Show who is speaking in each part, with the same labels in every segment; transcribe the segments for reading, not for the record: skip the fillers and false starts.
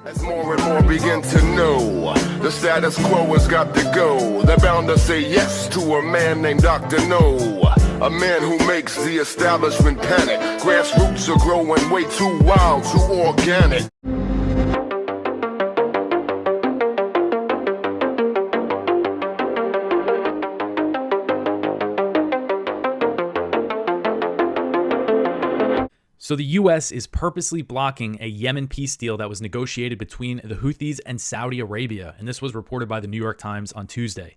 Speaker 1: As more and more begin to know, the status quo has got to go. They're bound to say yes to a man named Dr. No, a man who makes the establishment panic. Grassroots are growing way too wild, too organic.
Speaker 2: So the U.S. is purposely blocking a Yemen peace deal that was negotiated between the Houthis and Saudi Arabia, and this was reported by the New York Times on Tuesday.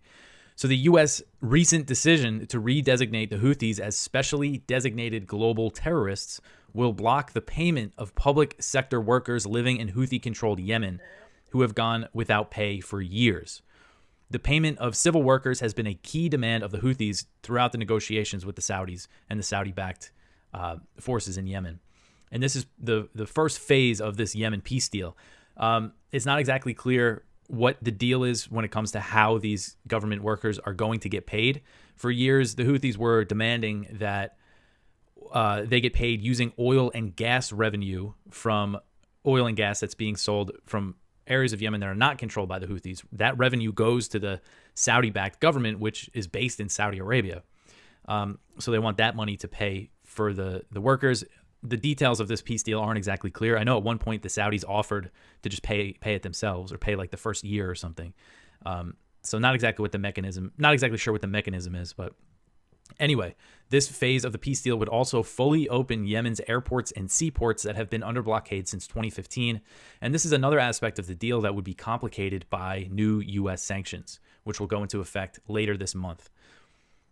Speaker 2: So the U.S. recent decision to redesignate the Houthis as specially designated global terrorists will block the payment of public sector workers living in Houthi-controlled Yemen who have gone without pay for years. The payment of civil workers has been a key demand of the Houthis throughout the negotiations with the Saudis and the Saudi-backed forces in Yemen. And this is the first phase of this Yemen peace deal. It's not exactly clear what the deal is when it comes to how these government workers are going to get paid. For years, the Houthis were demanding that they get paid using oil and gas revenue from oil and gas that's being sold from areas of Yemen that are not controlled by the Houthis. That revenue goes to the Saudi-backed government, which is based in Saudi Arabia. So they want that money to pay for the workers. The details of this peace deal aren't exactly clear. I know at one point the Saudis offered to just pay it themselves or pay like the first year or something. So not exactly sure what the mechanism is, but anyway, this phase of the peace deal would also fully open Yemen's airports and seaports that have been under blockade since 2015. And this is another aspect of the deal that would be complicated by new U.S. sanctions, which will go into effect later this month.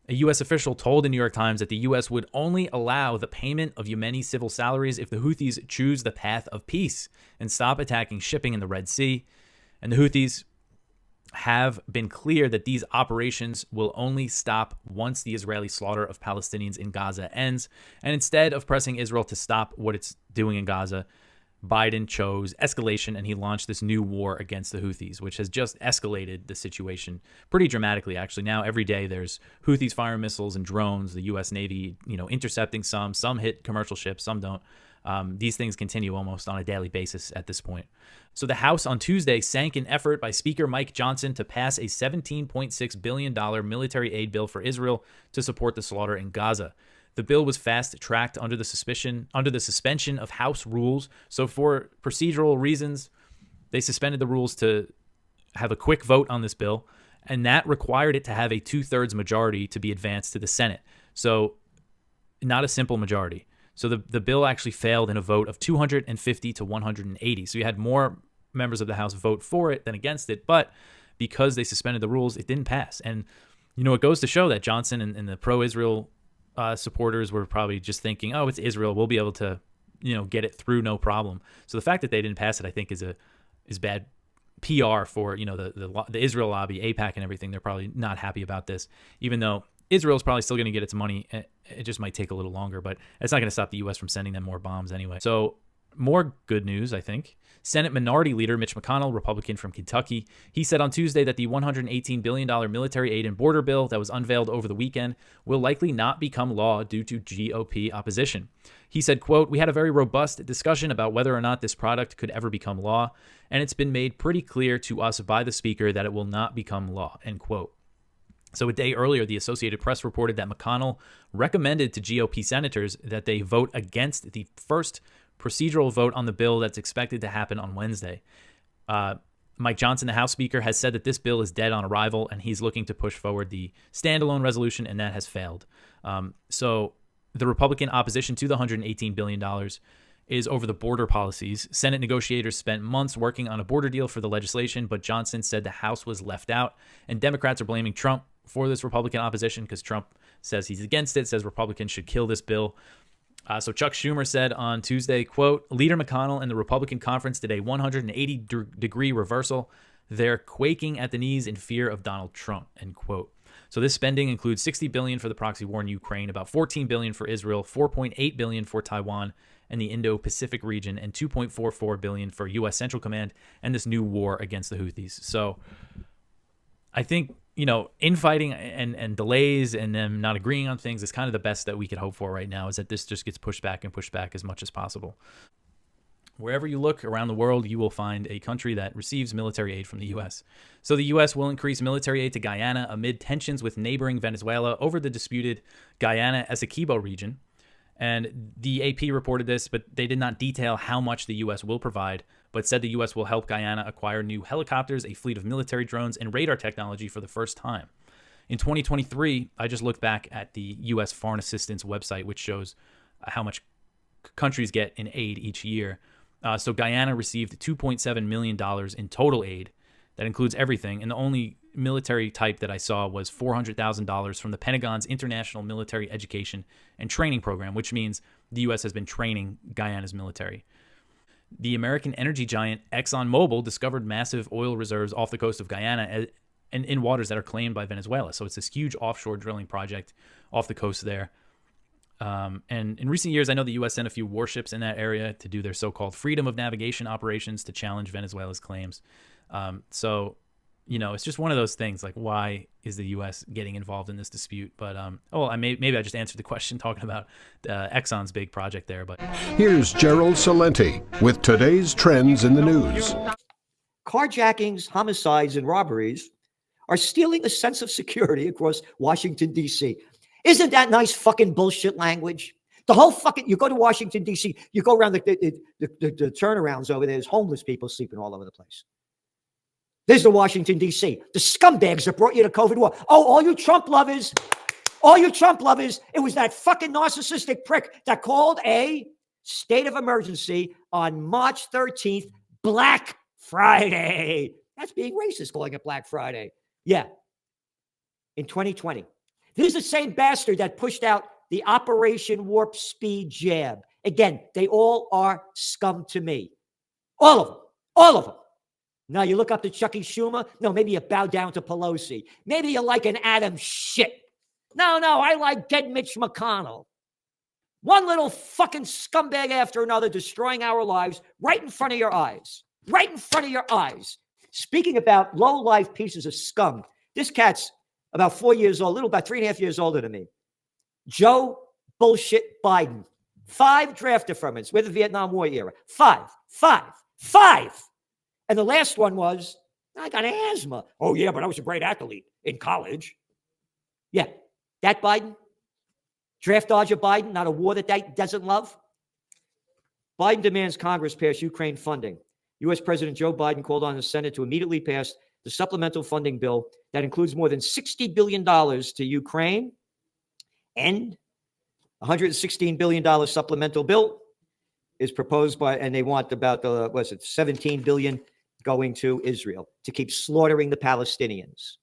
Speaker 2: A U.S. official told the New York Times that the U.S. would only allow the payment of Yemeni civil salaries if the Houthis choose the path of peace and stop attacking shipping in the Red Sea. And the Houthis have been clear that these operations will only stop once the Israeli slaughter of Palestinians in Gaza ends. And instead of pressing Israel to stop what it's doing in Gaza, Biden chose escalation, and he launched this new war against the Houthis, which has just escalated the situation pretty dramatically. Actually, now every day there's Houthis firing missiles and drones, the U.S. Navy, intercepting some hit commercial ships, some don't. These things continue almost on a daily basis at this point. So the House on Tuesday sank an effort by Speaker Mike Johnson to pass a $17.6 billion military aid bill for Israel to support the slaughter in Gaza. The bill was fast-tracked under the suspension of House rules. So for procedural reasons, they suspended the rules to have a quick vote on this bill, and that required it to have a 2/3 majority to be advanced to the Senate. So not a simple majority. So the bill actually failed in a vote of 250 to 180. So you had more members of the House vote for it than against it, but because they suspended the rules, it didn't pass. And, it goes to show that Johnson and the pro-Israel supporters were probably just thinking, oh, it's Israel, we'll be able to, get it through no problem. So the fact that they didn't pass it, I think, is bad PR for, the Israel lobby, AIPAC and everything. They're probably not happy about this, even though Israel's probably still going to get its money. It just might take a little longer, but it's not going to stop the U.S. from sending them more bombs anyway. So more good news, I think. Senate Minority Leader Mitch McConnell, Republican from Kentucky, he said on Tuesday that the $118 billion military aid and border bill that was unveiled over the weekend will likely not become law due to GOP opposition. He said, quote, "We had a very robust discussion about whether or not this product could ever become law, and it's been made pretty clear to us by the Speaker that it will not become law," end quote. So a day earlier, the Associated Press reported that McConnell recommended to GOP senators that they vote against the first procedural vote on the bill that's expected to happen on Wednesday. Mike Johnson, the House Speaker, has said that this bill is dead on arrival, and he's looking to push forward the standalone resolution, and that has failed. So the Republican opposition to the $118 billion is over the border policies. Senate negotiators spent months working on a border deal for the legislation, but Johnson said the House was left out, and Democrats are blaming Trump for this Republican opposition because Trump says he's against it, says Republicans should kill this bill. So Chuck Schumer said on Tuesday, quote, "Leader McConnell and the Republican conference did a 180-degree reversal. They're quaking at the knees in fear of Donald Trump," end quote. So this spending includes $60 billion for the proxy war in Ukraine, about $14 billion for Israel, $4.8 billion for Taiwan and the Indo-Pacific region, and $2.44 billion for U.S. Central Command and this new war against the Houthis. So I think, infighting and delays and them not agreeing on things is kind of the best that we could hope for right now, is that this just gets pushed back as much as possible. Wherever you look around the world, you will find a country that receives military aid from the U.S. So the U.S. will increase military aid to Guyana amid tensions with neighboring Venezuela over the disputed Guyana Essequibo region. And the AP reported this, but they did not detail how much the U.S. will provide, but said the U.S. will help Guyana acquire new helicopters, a fleet of military drones, and radar technology for the first time. In 2023, I just looked back at the U.S. Foreign Assistance website, which shows how much countries get in aid each year. So Guyana received $2.7 million in total aid. That includes everything. And the only military type that I saw was $400,000 from the Pentagon's International Military Education and Training Program, which means the U.S. has been training Guyana's military. The American energy giant ExxonMobil discovered massive oil reserves off the coast of Guyana and in waters that are claimed by Venezuela. So it's this huge offshore drilling project off the coast there. And in recent years, I know the U.S. sent a few warships in that area to do their so-called freedom of navigation operations to challenge Venezuela's claims. So, you know, it's just one of those things. Like, why is the U.S. getting involved in this dispute? But maybe I just answered the question talking about Exxon's big project there. But
Speaker 3: here's Gerald Salenti with today's trends in the news.
Speaker 4: Carjackings, homicides, and robberies are stealing a sense of security across Washington, D.C. Isn't that nice fucking bullshit language? The whole fucking, you go to Washington, D.C., you go around the turnarounds over there, there's homeless people sleeping all over the place. There's the Washington, D.C., the scumbags that brought you to COVID war. Oh, all you Trump lovers, it was that fucking narcissistic prick that called a state of emergency on March 13th, Black Friday. That's being racist, calling it Black Friday. Yeah, in 2020. This is the same bastard that pushed out the Operation Warp Speed jab. Again, they all are scum to me. All of them. Now you look up to Chucky Schumer. No, maybe you bow down to Pelosi. Maybe you like an Adam shit. No, I like dead Mitch McConnell. One little fucking scumbag after another destroying our lives right in front of your eyes. Right in front of your eyes. Speaking about low-life pieces of scum, this cat's about 4 years old, about 3.5 years older than me. Joe bullshit Biden. 5 draft deferments with the Vietnam War era. 5. And the last one was, I got asthma. Oh, yeah, but I was a great athlete in college. Yeah, that Biden. Draft dodger Biden, not a war that doesn't love. Biden demands Congress pass Ukraine funding. U.S. President Joe Biden called on the Senate to immediately pass the supplemental funding bill that includes more than $60 billion to Ukraine and $116 billion supplemental bill is proposed by, and they want about $17 billion going to Israel to keep slaughtering the Palestinians.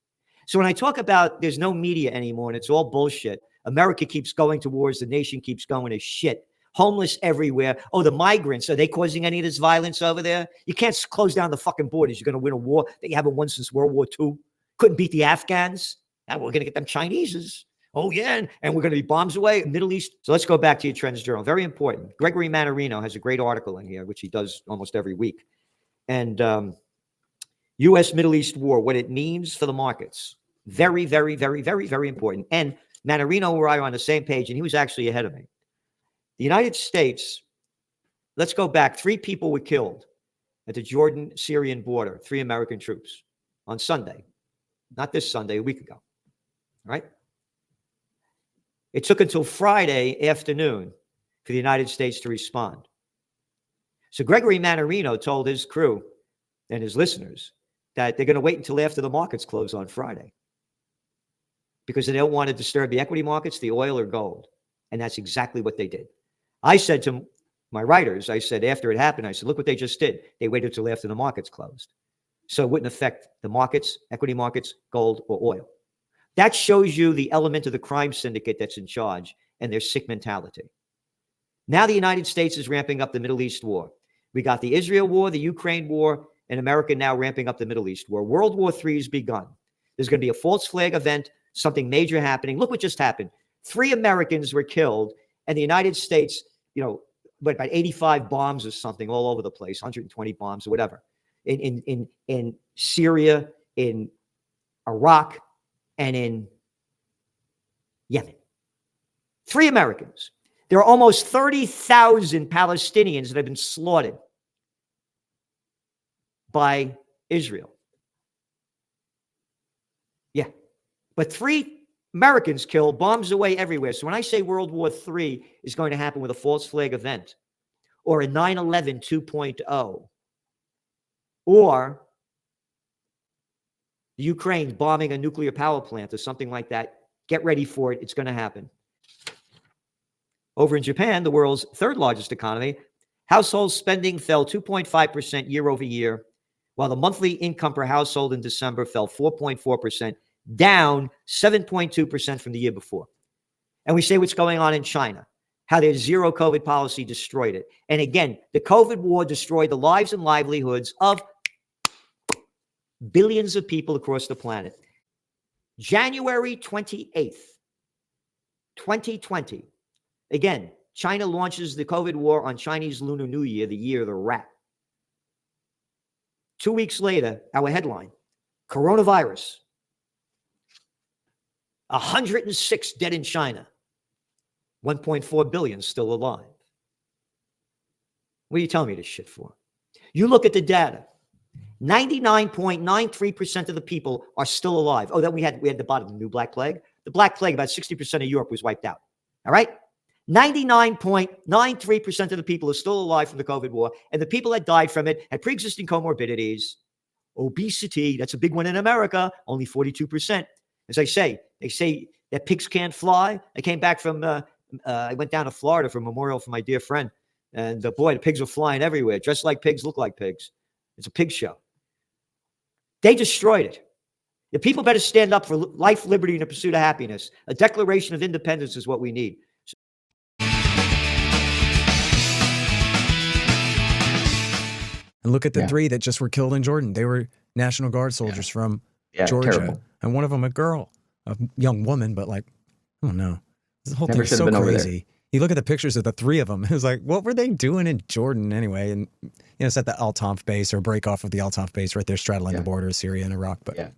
Speaker 4: So when I talk about there's no media anymore and it's all bullshit, America keeps going to wars, the nation keeps going to shit. Homeless everywhere. Oh, the migrants, are they causing any of this violence over there? You can't close down the fucking borders. You're going to win a war that you haven't won since World War II. Couldn't beat the Afghans. Now we're going to get them Chineses. Oh, yeah. And we're going to be bombs away. Middle East. So let's go back to your Trends Journal. Very important. Gregory Mannarino has a great article in here, which he does almost every week. And U.S. Middle East war, what it means for the markets. Very, very, very, very, very important. And Mannarino and I are on the same page, and he was actually ahead of me. The United States, let's go back. 3 people were killed at the Jordan-Syrian border, 3 American troops on Sunday. Not this Sunday, a week ago. All right? It took until Friday afternoon for the United States to respond. So Gregory Mannarino told his crew and his listeners that they're going to wait until after the markets close on Friday because they don't want to disturb the equity markets, the oil or gold. And that's exactly what they did. I said to my writers, I said, after it happened, I said, look what they just did. They waited until after the markets closed. So it wouldn't affect the markets, equity markets, gold, or oil. That shows you the element of the crime syndicate that's in charge and their sick mentality. Now the United States is ramping up the Middle East war. We got the Israel war, the Ukraine war, and America now ramping up the Middle East war. World War III has begun. There's going to be a false flag event, something major happening. Look what just happened. 3 Americans were killed, and the United States, about 85 bombs or something all over the place, 120 bombs or whatever, in Syria, in Iraq, and in Yemen. 3 Americans. There are almost 30,000 Palestinians that have been slaughtered. by Israel. Yeah. But 3 Americans killed, bombs away everywhere. So when I say World War III is going to happen with a false flag event, or a 9/11 2.0, or Ukraine bombing a nuclear power plant or something like that, get ready for it. It's going to happen. Over in Japan, the world's 3rd largest economy, household spending fell 2.5% year over year, while the monthly income per household in December fell 4.4%, down 7.2% from the year before. And we say what's going on in China, how their zero COVID policy destroyed it. And again, the COVID war destroyed the lives and livelihoods of billions of people across the planet. January 28th, 2020. Again, China launches the COVID war on Chinese Lunar New Year, the year of the rat. 2 weeks later, our headline, coronavirus. 106 dead in China. 1.4 billion still alive. What are you telling me this shit for? You look at the data. 99.93% of the people are still alive. Oh, then we had the bottom, the new Black Plague. The Black Plague, about 60% of Europe was wiped out. All right? 99.93% of the people are still alive from the COVID war, and the people that died from it had pre-existing comorbidities, obesity, that's a big one in America, only 42%. As I say, they say that pigs can't fly. I came back from, I went down to Florida for a memorial for my dear friend, and boy, the pigs were flying everywhere, dressed like pigs, look like pigs. It's a pig show. They destroyed it. The people better stand up for life, liberty, and the pursuit of happiness. A Declaration of Independence is what we need.
Speaker 5: And look at the 3 that just were killed in Jordan. They were National Guard soldiers from Georgia. Terrible. And one of them a girl, a young woman, but like, I don't know. This whole thing is so crazy. You look at the pictures of the 3 of them. It was like, what were they doing in Jordan anyway? And, you know, it's at the Al Tanf base or break off of the Al Tanf base right there straddling the border of Syria and Iraq. But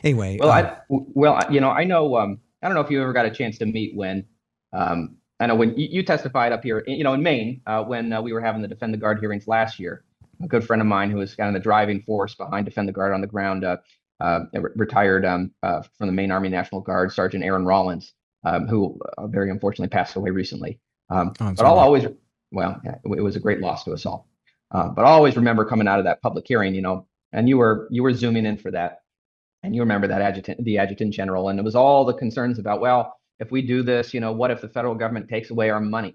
Speaker 5: anyway.
Speaker 6: Well, you know, I know, I don't know if you ever got a chance to meet when, I know when you testified up here, you know, in Maine, when we were having the Defend the Guard hearings last year. A good friend of mine who was kind of the driving force behind Defend the Guard on the ground, retired from the Maine Army National Guard, Sergeant Aaron Rollins, who very unfortunately passed away recently. But I'll always, well, yeah, it was a great loss to us all. But I'll always remember coming out of that public hearing, you know, and you were zooming in for that, and you remember that the adjutant general, and it was all the concerns about, well, if we do this, you know, what if the federal government takes away our money?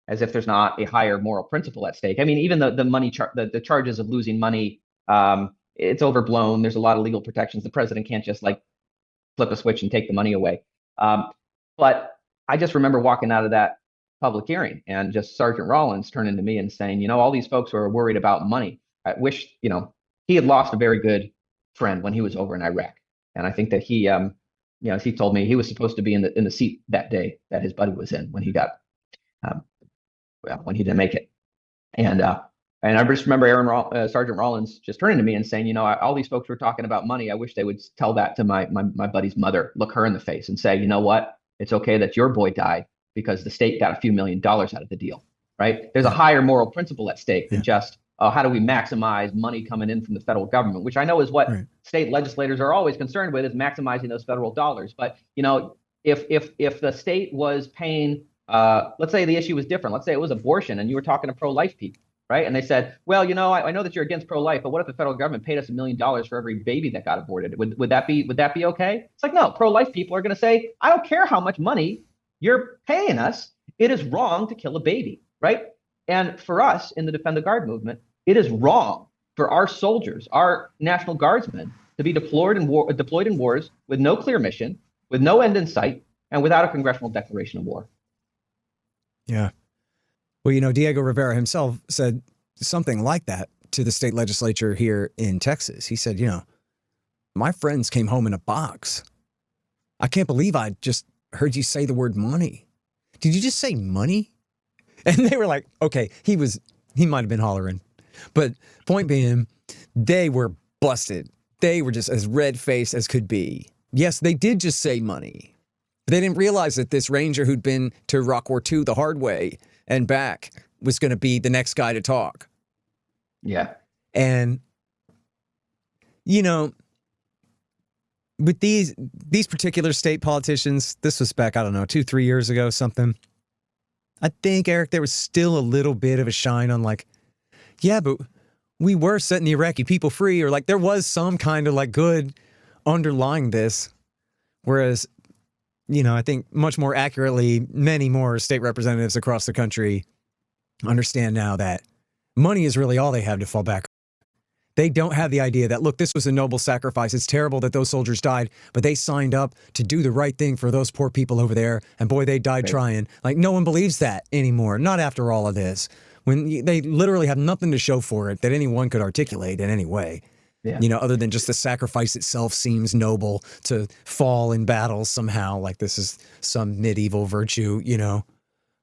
Speaker 6: As if there's not a higher moral principle at stake. I mean, even the money the charges of losing money, it's overblown. There's a lot of legal protections. The president can't just like flip a switch and take the money away. But I just remember walking out of that public hearing and just Sergeant Rollins turning to me and saying, you know, all these folks who are worried about money. I wish, you know, he had lost a very good friend when he was over in Iraq, and I think that he, you know, as he told me, he was supposed to be in the seat that day that his buddy was in when he got. When he didn't make it. And I just remember Sergeant Rollins just turning to me and saying, you know, all these folks were talking about money. I wish they would tell that to my buddy's mother, look her in the face and say, you know what? It's okay that your boy died because the state got a few $1 million out of the deal, right? There's a higher moral principle at stake than just, how do we maximize money coming in from the federal government, which I know is what state legislators are always concerned with, is maximizing those federal dollars. But, you know, if the state was paying, let's say the issue was different. Let's say it was abortion and you were talking to pro-life people, right? And they said, well, you know, I know that you're against pro-life, but what if the federal government paid us $1 million for every baby that got aborted? Would that be okay? It's like, no, pro-life people are going to say, I don't care how much money you're paying us. It is wrong to kill a baby, right? And for us in the Defend the Guard movement, it is wrong for our soldiers, our National Guardsmen, to be deployed in wars with no clear mission, with no end in sight, and without a congressional declaration of war.
Speaker 5: Yeah. Well, you know, Diego Rivera himself said something like that to the state legislature here in Texas. He said, you know, my friends came home in a box. I can't believe I just heard you say the word money. Did you just say money? And they were like, okay, he might have been hollering. But point being, they were busted. They were just as red-faced as could be. Yes, they did just say money. They didn't realize that this ranger who'd been to Iraq War II the hard way and back was going to be the next guy to talk.
Speaker 6: Yeah.
Speaker 5: And you know, with these particular state politicians, this was back, I don't know, 2-3 years ago, something. I think, Eric, there was still a little bit of a shine on like, yeah, but we were setting the Iraqi people free, or like there was some kind of like good underlying this. Whereas, you know, I think much more accurately, many more state representatives across the country understand now that money is really all they have to fall back on. They don't have the idea that, look, this was a noble sacrifice. It's terrible that those soldiers died, but they signed up to do the right thing for those poor people over there. And boy, they died trying. Like, no one believes that anymore. Not after all of this. When they literally have nothing to show for it that anyone could articulate in any way. Yeah. You know, other than just the sacrifice itself seems noble to fall in battle somehow, like this is some medieval virtue, you know.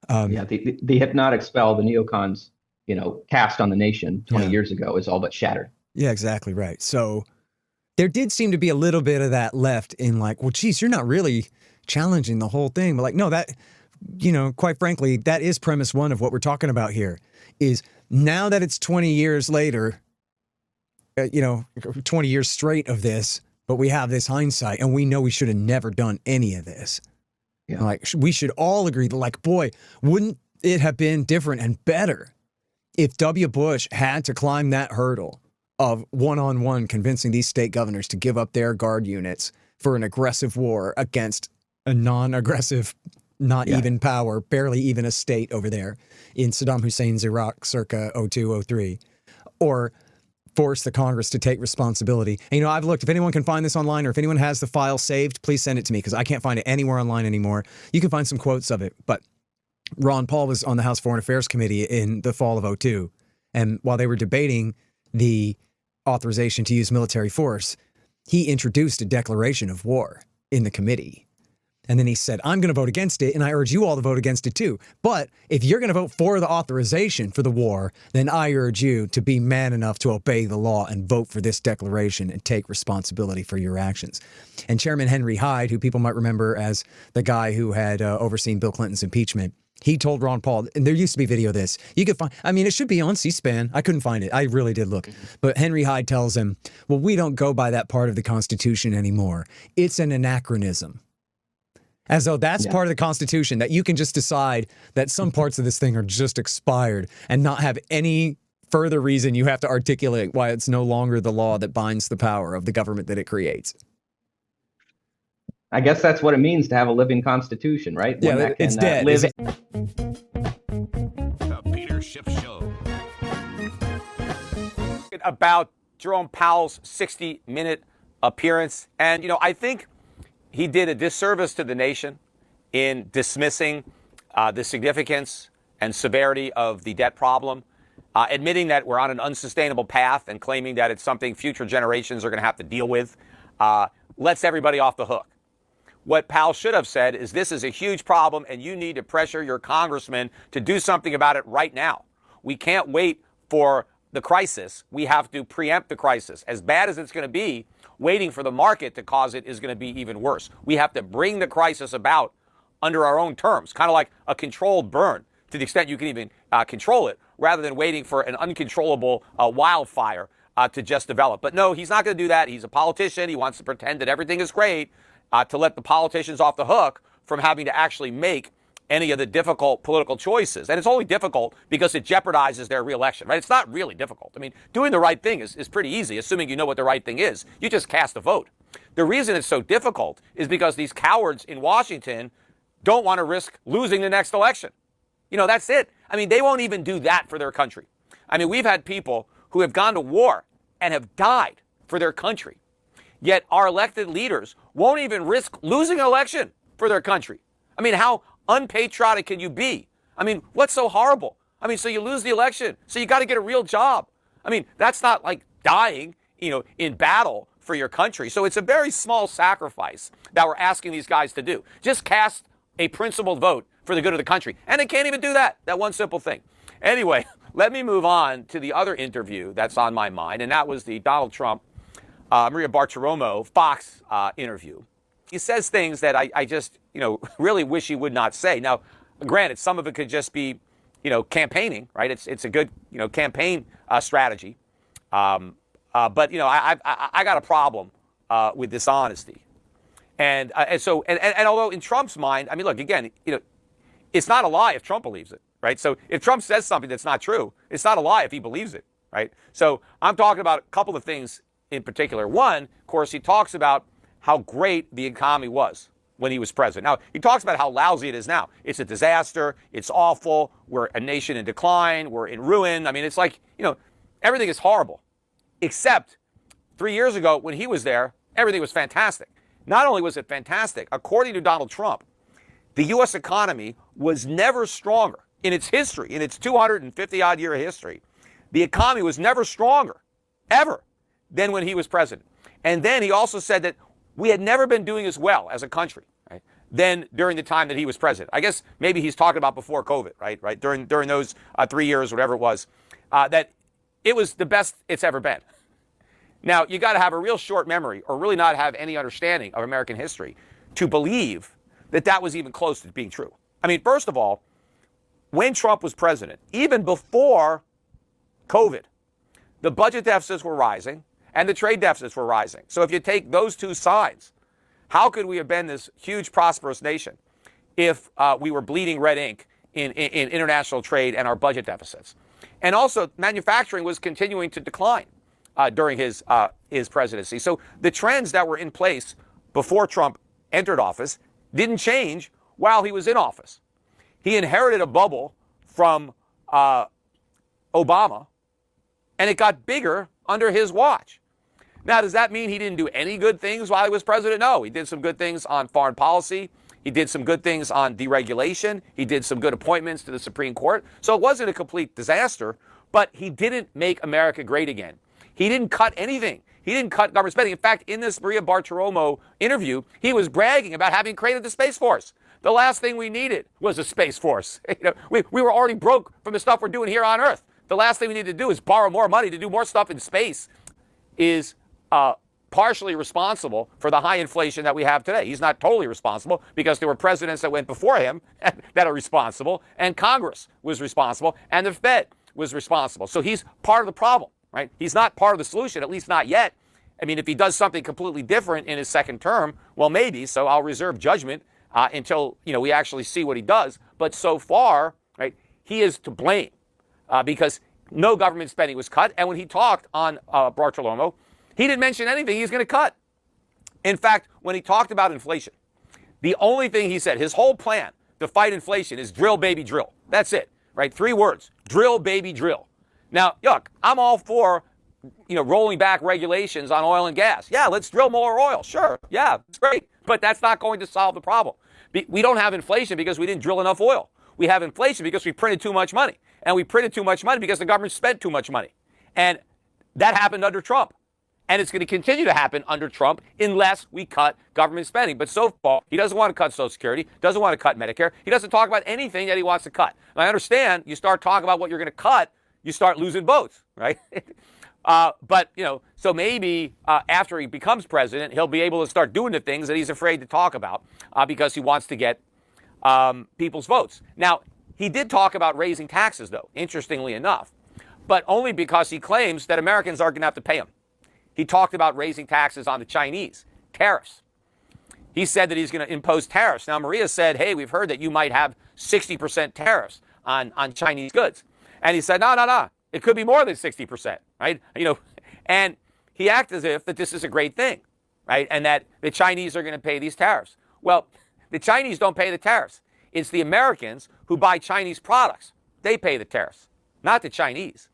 Speaker 6: The hypnotic spell the neocons, you know, cast on the nation 20 years ago is all but shattered.
Speaker 5: Yeah, exactly right. So there did seem to be a little bit of that left in like, well, geez, you're not really challenging the whole thing. But like, no, that, you know, quite frankly, that is premise one of what we're talking about here is now that it's 20 years later, 20 years straight of this, but we have this hindsight and we know we should have never done any of this. Yeah. Like we should all agree that like, boy, wouldn't it have been different and better if W. Bush had to climb that hurdle of one-on-one convincing these state governors to give up their guard units for an aggressive war against a non-aggressive, not even power, barely even a state over there in Saddam Hussein's Iraq circa 02-03, or force the Congress to take responsibility. And, you know, I've looked, if anyone can find this online or if anyone has the file saved, please send it to me because I can't find it anywhere online anymore. You can find some quotes of it, but Ron Paul was on the House Foreign Affairs Committee in the fall of 02. And while they were debating the authorization to use military force, he introduced a declaration of war in the committee. And then he said, I'm going to vote against it, and I urge you all to vote against it too. But if you're going to vote for the authorization for the war, then I urge you to be man enough to obey the law and vote for this declaration and take responsibility for your actions. And Chairman Henry Hyde, who people might remember as the guy who had overseen Bill Clinton's impeachment, he told Ron Paul, and there used to be video of this. You could find, I mean, it should be on C-SPAN. I couldn't find it. I really did look. But Henry Hyde tells him, well, we don't go by that part of the Constitution anymore. It's an anachronism. As though that's part of the Constitution, that you can just decide that some parts of this thing are just expired and not have any further reason you have to articulate why it's no longer the law that binds the power of the government that it creates.
Speaker 6: I guess that's what it means to have a living constitution, right?
Speaker 5: Yeah,
Speaker 6: that
Speaker 5: it's dead.
Speaker 7: The Peter Schiff Show.
Speaker 8: About Jerome Powell's 60-minute appearance. And, you know, I think he did a disservice to the nation in dismissing the significance and severity of the debt problem, admitting that we're on an unsustainable path and claiming that it's something future generations are going to have to deal with, lets everybody off the hook. What Powell should have said is this is a huge problem and you need to pressure your congressman to do something about it right now. We can't wait for the crisis. We have to preempt the crisis. As bad as it's going to be, waiting for the market to cause it is going to be even worse. We have to bring the crisis about under our own terms, kind of like a controlled burn, to the extent you can even control it, rather than waiting for an uncontrollable wildfire to just develop. But no, he's not going to do that. He's a politician. He wants to pretend that everything is great, to let the politicians off the hook from having to actually make any of the difficult political choices. And it's only difficult because it jeopardizes their reelection, right? It's not really difficult. I mean, doing the right thing is pretty easy, assuming you know what the right thing is. You just cast a vote. The reason it's so difficult is because these cowards in Washington don't want to risk losing the next election. You know, that's it. I mean, they won't even do that for their country. I mean, we've had people who have gone to war and have died for their country. Yet our elected leaders won't even risk losing an election for their country. I mean, how unpatriotic can you be? I mean, what's so horrible? I mean, so you lose the election, so you got to get a real job. I mean, that's not like dying, you know, in battle for your country. So it's a very small sacrifice that we're asking these guys to do. Just cast a principled vote for the good of the country. And they can't even do that one simple thing. Anyway, let me move on to the other interview that's on my mind, and that was the Donald Trump, Maria Bartiromo Fox interview. He says things that I just, you know, really wish he would not say. Now, granted, some of it could just be, you know, campaigning, right? It's a good, you know, campaign strategy. But I got a problem with dishonesty, and although in Trump's mind, I mean, look again, it's not a lie if Trump believes it, right? So if Trump says something that's not true, it's not a lie if he believes it, right? So I'm talking about a couple of things in particular. One, of course, he talks about how great the economy was when he was president. Now, he talks about how lousy it is now. It's a disaster. It's awful. We're a nation in decline. We're in ruin. I mean, it's like, everything is horrible. Except 3 years ago when he was there, everything was fantastic. Not only was it fantastic, according to Donald Trump, the U.S. economy was never stronger in its history, in its 250-odd year history. The economy was never stronger, ever, than when he was president. And then he also said that we had never been doing as well as a country, right, than during the time that he was president. I guess maybe he's talking about before COVID, right? During those 3 years, whatever it was, that it was the best it's ever been. Now, you got to have a real short memory or really not have any understanding of American history to believe that that was even close to being true. I mean, first of all, when Trump was president, even before COVID, the budget deficits were rising and the trade deficits were rising. So if you take those two sides, how could we have been this huge, prosperous nation if we were bleeding red ink in international trade and our budget deficits? And also, manufacturing was continuing to decline during his presidency. So the trends that were in place before Trump entered office didn't change while he was in office. He inherited a bubble from Obama, and it got bigger under his watch. Now, does that mean he didn't do any good things while he was president? No, he did some good things on foreign policy. He did some good things on deregulation. He did some good appointments to the Supreme Court. So it wasn't a complete disaster, but he didn't make America great again. He didn't cut anything. He didn't cut government spending. In fact, in this Maria Bartiromo interview, he was bragging about having created the Space Force. The last thing we needed was a Space Force. We were already broke from the stuff we're doing here on Earth. The last thing we need to do is borrow more money to do more stuff in space. Is partially responsible for the high inflation that we have today. He's not totally responsible because there were presidents that went before him that are responsible, and Congress was responsible, and the Fed was responsible. So he's part of the problem, right? He's not part of the solution, at least not yet. I mean, if he does something completely different in his second term, well, maybe. So I'll reserve judgment until we actually see what he does. But so far, right, he is to blame because no government spending was cut. And when he talked on Bartolomeo, he didn't mention anything he's going to cut. In fact, when he talked about inflation, the only thing he said, his whole plan to fight inflation is drill, baby, drill. That's it, right? 3 words, drill, baby, drill. Now, look, I'm all for, rolling back regulations on oil and gas. Yeah, let's drill more oil. Sure. Yeah, it's great. But that's not going to solve the problem. We don't have inflation because we didn't drill enough oil. We have inflation because we printed too much money. And we printed too much money because the government spent too much money. And that happened under Trump. And it's going to continue to happen under Trump unless we cut government spending. But so far, he doesn't want to cut Social Security, doesn't want to cut Medicare. He doesn't talk about anything that he wants to cut. And I understand you start talking about what you're going to cut, you start losing votes, right? But so maybe after he becomes president, he'll be able to start doing the things that he's afraid to talk about because he wants to get people's votes. Now, he did talk about raising taxes, though, interestingly enough, but only because he claims that Americans are going to have to pay him. He talked about raising taxes on the Chinese, tariffs. He said that he's going to impose tariffs. Now, Maria said, hey, we've heard that you might have 60% tariffs on Chinese goods. And he said, no. It could be more than 60%, right? And he acted as if that this is a great thing, right? And that the Chinese are going to pay these tariffs. Well, the Chinese don't pay the tariffs. It's the Americans who buy Chinese products. They pay the tariffs, not the Chinese.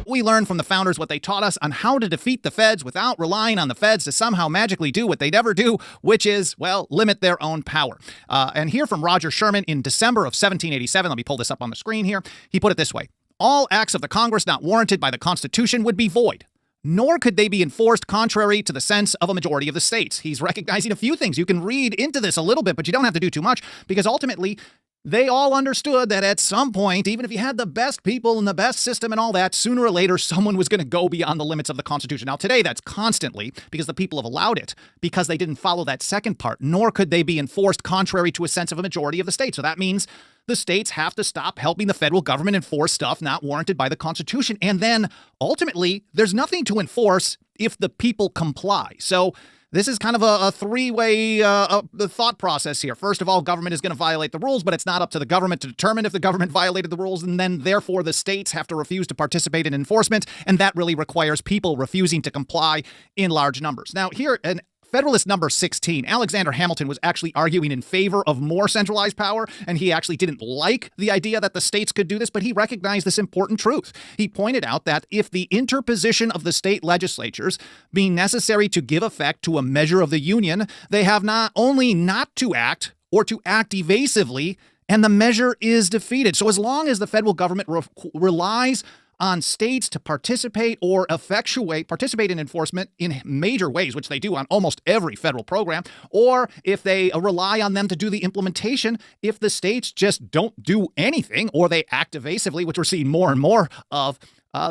Speaker 9: We learned from the founders what they taught us on how to defeat the feds without relying on the feds to somehow magically do what they never do, which is, well, limit their own power. And here from Roger Sherman in December of 1787, let me pull this up on the screen here. He put it this way: all acts of the Congress not warranted by the Constitution would be void, nor could they be enforced contrary to the sense of a majority of the states. He's recognizing a few things. You can read into this a little bit, but you don't have to do too much, because ultimately They all understood that at some point, even if you had the best people and the best system and all that, sooner or later, someone was going to go beyond the limits of the Constitution. Now, today, that's constantly because the people have allowed it, because they didn't follow that second part, nor could they be enforced contrary to a sense of a majority of the states. So that means the states have to stop helping the federal government enforce stuff not warranted by the Constitution. And then ultimately, there's nothing to enforce if the people comply. So this is kind of a three-way thought process here. First of all, government is going to violate the rules, but it's not up to the government to determine if the government violated the rules, and then therefore the states have to refuse to participate in enforcement, and that really requires people refusing to comply in large numbers. Now, here, an Federalist number 16, Alexander Hamilton was actually arguing in favor of more centralized power, and he actually didn't like the idea that the states could do this, but he recognized this important truth. He pointed out that if the interposition of the state legislatures being necessary to give effect to a measure of the union, they have not only not to act or to act evasively, and the measure is defeated. So as long as the federal government relies on states to participate in enforcement in major ways, which they do on almost every federal program, or if they rely on them to do the implementation, if the states just don't do anything or they act evasively, which we're seeing more and more of,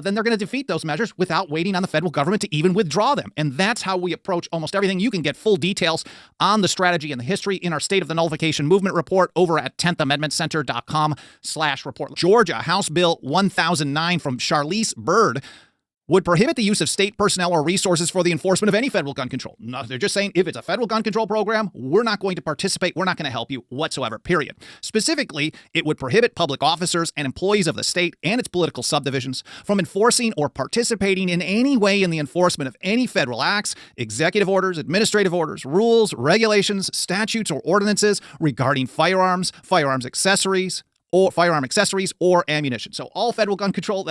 Speaker 9: then they're going to defeat those measures without waiting on the federal government to even withdraw them. And that's how we approach almost everything. You can get full details on the strategy and the history in our State of the Nullification Movement report over at 10thamendmentcenter.com/report. Georgia, House Bill 1009 from Charlize Byrd would prohibit the use of state personnel or resources for the enforcement of any federal gun control. No, they're just saying if it's a federal gun control program, we're not going to participate. We're not going to help you whatsoever, period. Specifically, it would prohibit public officers and employees of the state and its political subdivisions from enforcing or participating in any way in the enforcement of any federal acts, executive orders, administrative orders, rules, regulations, statutes, or ordinances regarding firearms, firearm accessories, or ammunition. So all federal gun control,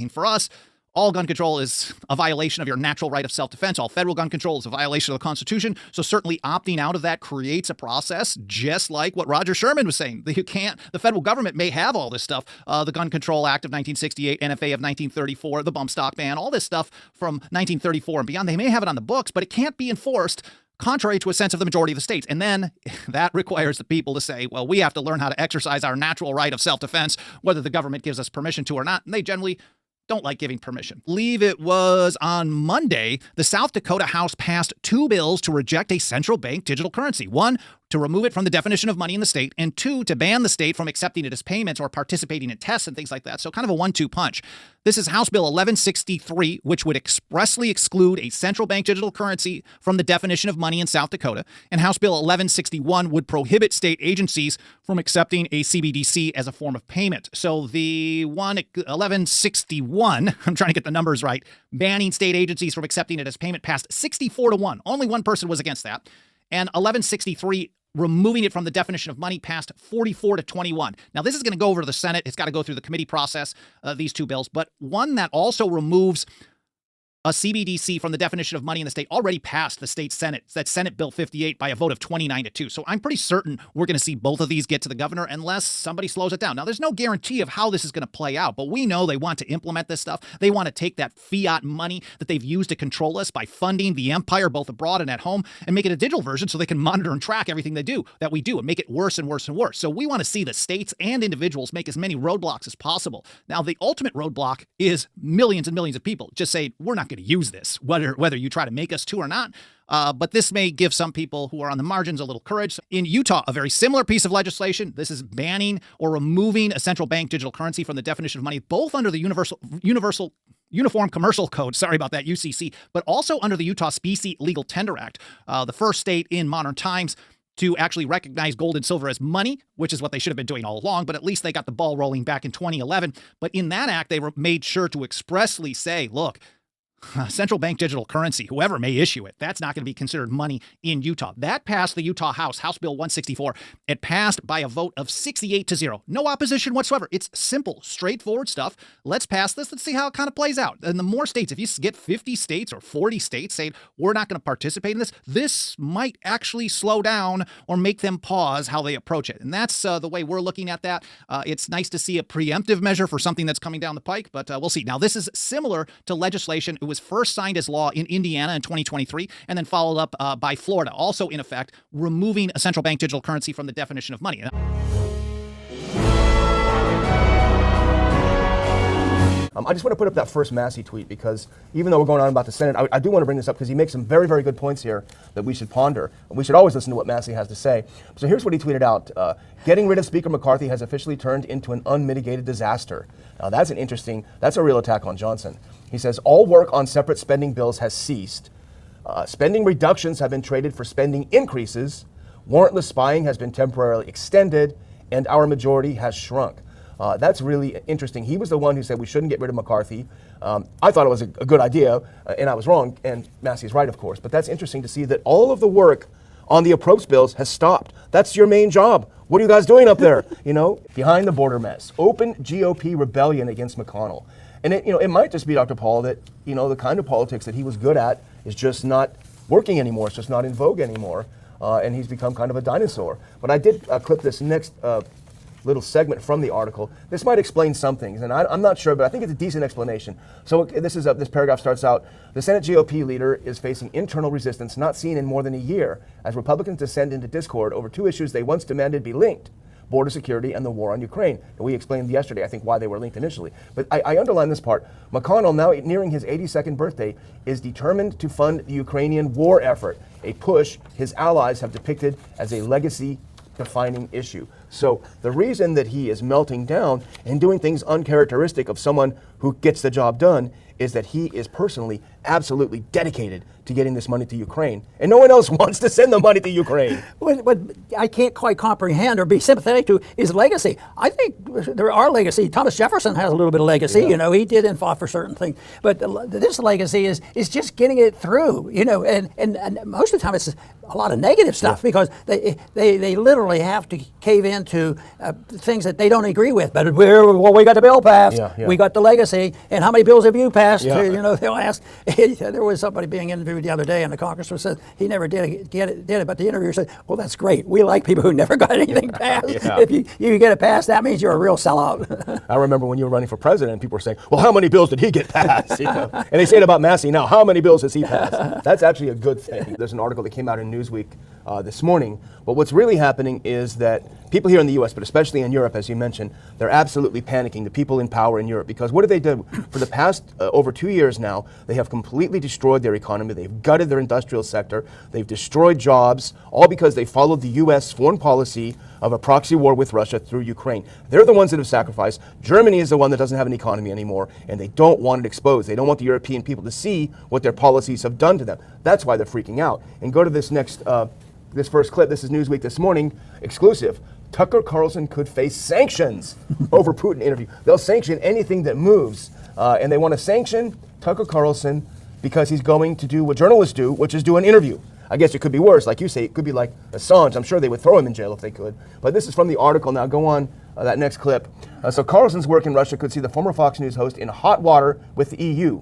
Speaker 9: for us, all gun control is a violation of your natural right of self-defense. All federal gun control is a violation of the Constitution. So certainly opting out of that creates a process, just like what Roger Sherman was saying. The federal government may have all this stuff, the Gun Control Act of 1968, NFA of 1934, the bump stock ban, all this stuff from 1934 and beyond. They may have it on the books, but it can't be enforced contrary to a sense of the majority of the states. And then that requires the people to say, well, we have to learn how to exercise our natural right of self-defense, whether the government gives us permission to or not. And they generally don't like giving permission. I believe it was on Monday, the South Dakota House passed 2 bills to reject a central bank digital currency. One, to remove it from the definition of money in the state, and 2, to ban the state from accepting it as payments or participating in tests and things like that. So kind of a 1-2 punch. This is House Bill 1163, which would expressly exclude a central bank digital currency from the definition of money in South Dakota. And House Bill 1161 would prohibit state agencies from accepting a CBDC as a form of payment. So the 1161, I'm trying to get the numbers right, banning state agencies from accepting it as payment passed 64-1. Only one person was against that. And 1163, removing it from the definition of money, passed 44-21. Now, this is going to go over to the Senate. It's got to go through the committee process, these 2 bills. But one that also removes a CBDC from the definition of money in the state already passed the state Senate. That's Senate Bill 58 by a vote of 29-2. So I'm pretty certain we're going to see both of these get to the governor unless somebody slows it down. Now, there's no guarantee of how this is going to play out, but we know they want to implement this stuff. They want to take that fiat money that they've used to control us by funding the empire, both abroad and at home, and make it a digital version so they can monitor and track everything that we do and make it worse and worse and worse. So we want to see the states and individuals make as many roadblocks as possible. Now, the ultimate roadblock is millions and millions of people just saying, we're not going to use this, whether you try to make us to or not. But this may give some people who are on the margins a little courage. In Utah, a very similar piece of legislation. This is banning or removing a central bank digital currency from the definition of money, both under the Uniform Commercial Code, sorry about that, UCC, but also under the Utah Specie Legal Tender Act, the first state in modern times to actually recognize gold and silver as money, which is what they should have been doing all along, but at least they got the ball rolling back in 2011. But in that act, they made sure to expressly say, look, central bank digital currency, whoever may issue it, that's not going to be considered money in Utah. That passed the Utah House Bill 164. It passed by a vote of 68-0. No opposition whatsoever. It's simple, straightforward stuff. Let's pass this. Let's see how it kind of plays out. And the more states, if you get 50 states or 40 states saying, we're not going to participate in this, this might actually slow down or make them pause how they approach it. And that's the way we're looking at that. It's nice to see a preemptive measure for something that's coming down the pike, but we'll see. Now, this is similar to legislation. It was first signed as law in Indiana in 2023 and then followed up by Florida, also in effect, removing a central bank digital currency from the definition of money.
Speaker 10: I just want to put up that first Massey tweet because even though we're going on about the Senate, I do want to bring this up because he makes some very, very good points here that we should ponder. We should always listen to what Massey has to say. So here's what he tweeted out. Getting rid of Speaker McCarthy has officially turned into an unmitigated disaster. Now that's that's a real attack on Johnson. He says, all work on separate spending bills has ceased. Spending reductions have been traded for spending increases. Warrantless spying has been temporarily extended, and our majority has shrunk. That's really interesting. He was the one who said we shouldn't get rid of McCarthy. I thought it was a good idea, and I was wrong, and Massey's right, of course. But that's interesting to see that all of the work on the approach bills has stopped. That's your main job. What are you guys doing up there? Behind the border mess, open GOP rebellion against McConnell. And it might just be, Dr. Paul, that, the kind of politics that he was good at is just not working anymore. It's just not in vogue anymore. And he's become kind of a dinosaur. But I did clip this next little segment from the article. This might explain some things, and I'm not sure, but I think it's a decent explanation. So this paragraph starts out, the Senate GOP leader is facing internal resistance not seen in more than a year as Republicans descend into discord over two issues they once demanded be linked: border security and the war on Ukraine. And we explained yesterday, I think, why they were linked initially. But I underline this part. McConnell, now nearing his 82nd birthday, is determined to fund the Ukrainian war effort, a push his allies have depicted as a legacy-defining issue. So the reason that he is melting down and doing things uncharacteristic of someone who gets the job done is that he is personally absolutely dedicated to getting this money to Ukraine. And no one else wants to send the money to Ukraine.
Speaker 11: What I can't quite comprehend or be sympathetic to is legacy. I think there are legacy. Thomas Jefferson has a little bit of legacy.
Speaker 10: Yeah.
Speaker 11: He did and fought for certain things. But this legacy is just getting it through, and most of the time it's a lot of negative stuff because they literally have to cave into things that they don't agree with. But we got the bill passed.
Speaker 10: Yeah.
Speaker 11: We got the legacy. And how many bills have you passed?
Speaker 10: Yeah.
Speaker 11: They'll ask. There was somebody being interviewed the other day, and the congressman said he never did it. But the interviewer said, "Well, that's great. We like people who never got anything passed.
Speaker 10: Yeah.
Speaker 11: If you get it passed, that means you're a real sellout."
Speaker 10: I remember when you were running for president, people were saying, "Well, how many bills did he get passed?" And they say it about Massey now. How many bills has he passed? That's actually a good thing. There's an article that came out in Newsweek this morning. But what's really happening is that people here in the U.S., but especially in Europe, as you mentioned, they're absolutely panicking, the people in power in Europe, because what have they done? For the past over 2 years now, they have completely destroyed their economy. They've gutted their industrial sector. They've destroyed jobs, all because they followed the U.S. foreign policy of a proxy war with Russia through Ukraine. They're the ones that have sacrificed. Germany is the one that doesn't have an economy anymore, and they don't want it exposed. They don't want the European people to see what their policies have done to them. That's why they're freaking out. And go to this next this first clip. This is Newsweek this morning, exclusive. Tucker Carlson could face sanctions over Putin interview. They'll sanction anything that moves, and they want to sanction Tucker Carlson because he's going to do what journalists do, which is do an interview. I guess it could be worse. Like you say, it could be like Assange. I'm sure they would throw him in jail if they could. But this is from the article. Now go on that next clip. So Carlson's work in Russia could see the former Fox News host in hot water with the EU.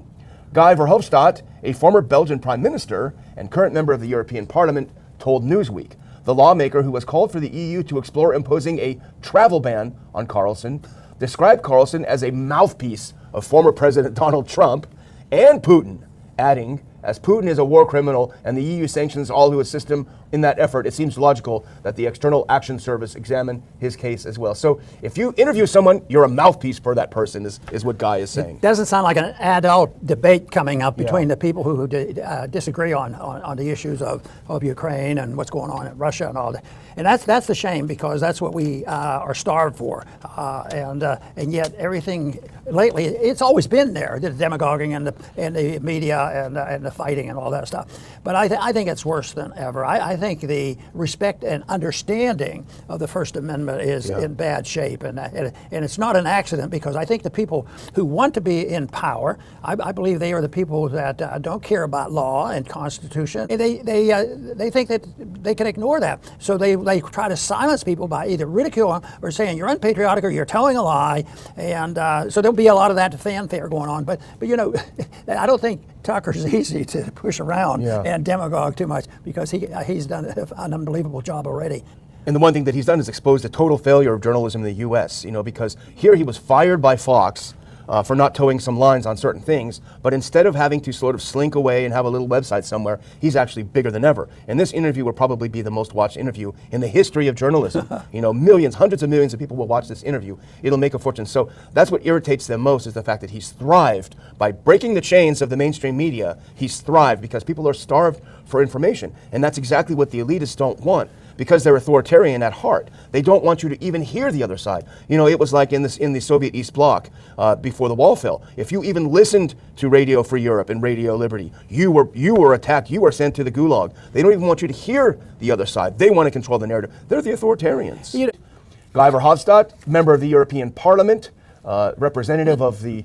Speaker 10: Guy Verhofstadt, a former Belgian prime minister and current member of the European Parliament, told Newsweek. The lawmaker, who has called for the EU to explore imposing a travel ban on Carlson, described Carlson as a mouthpiece of former President Donald Trump and Putin, adding, as Putin is a war criminal and the EU sanctions all who assist him in that effort, it seems logical that the External Action Service examine his case as well. So if you interview someone, you're a mouthpiece for that person, is what Guy is saying.
Speaker 11: It doesn't sound like an adult debate coming up between the people who disagree on the issues of Ukraine and what's going on in Russia and all that. And that's the shame, because that's what we are starved for. And yet everything lately, it's always been there, the demagoguing and the media and the fighting and all that stuff. But I think it's worse than ever. I think the respect and understanding of the First Amendment is in bad shape. And it's not an accident, because I think the people who want to be in power, I believe they are the people that don't care about law and Constitution. And they think that they can ignore that. So they try to silence people by either ridiculing or saying you're unpatriotic or you're telling a lie. And so there'll be a lot of that fanfare going on. But I don't think Tucker's easy to push around and demagogue too much, because he's done an unbelievable job already.
Speaker 10: And the one thing that he's done is exposed the total failure of journalism in the U.S., because here he was fired by Fox for not towing some lines on certain things. But instead of having to sort of slink away and have a little website somewhere, he's actually bigger than ever. And this interview will probably be the most watched interview in the history of journalism. You know, millions, hundreds of millions of people will watch this interview. It'll make a fortune. So that's what irritates them most, is the fact that he's thrived by breaking the chains of the mainstream media. He's thrived because people are starved for information. And that's exactly what the elitists don't want, because they're authoritarian at heart. They don't want you to even hear the other side. You know, it was like in the Soviet East Bloc before the wall fell. If you even listened to Radio Free Europe and Radio Liberty, you were attacked. You were sent to the gulag. They don't even want you to hear the other side. They want to control the narrative. They're the authoritarians. Guy Verhofstadt, member of the European Parliament, representative of the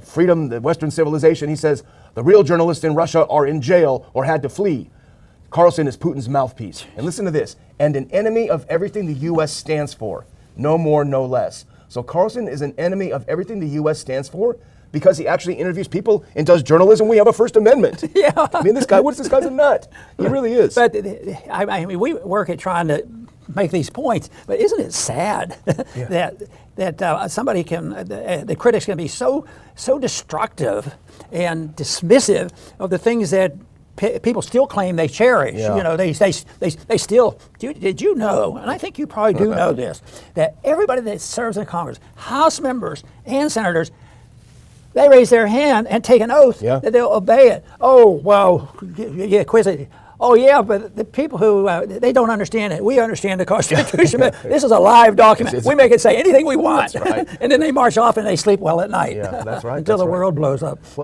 Speaker 10: freedom, the Western civilization, he says the real journalists in Russia are in jail or had to flee. Carlson is Putin's mouthpiece. And listen to this, and an enemy of everything the U.S. stands for. No more, no less. So Carlson is an enemy of everything the U.S. stands for because he actually interviews people and does journalism. We have a First Amendment. Yeah. I mean, this guy's a nut. He really is.
Speaker 11: But I mean, we work at trying to make these points, but isn't it sad that somebody can, the critics can be so destructive and dismissive of the things that people still claim they cherish.
Speaker 10: Yeah.
Speaker 11: You know, they still. Did you know? And I think you probably do know this, that everybody that serves in Congress, House members and senators, they raise their hand and take an oath that they'll obey it. Oh well, quiz it. Oh yeah, but the people who they don't understand it. We understand the Constitution. This is a live document. We make it say anything we want,
Speaker 10: That's right.
Speaker 11: and then they march off and they sleep well at night.
Speaker 10: Yeah, that's right.
Speaker 11: Until the world blows up.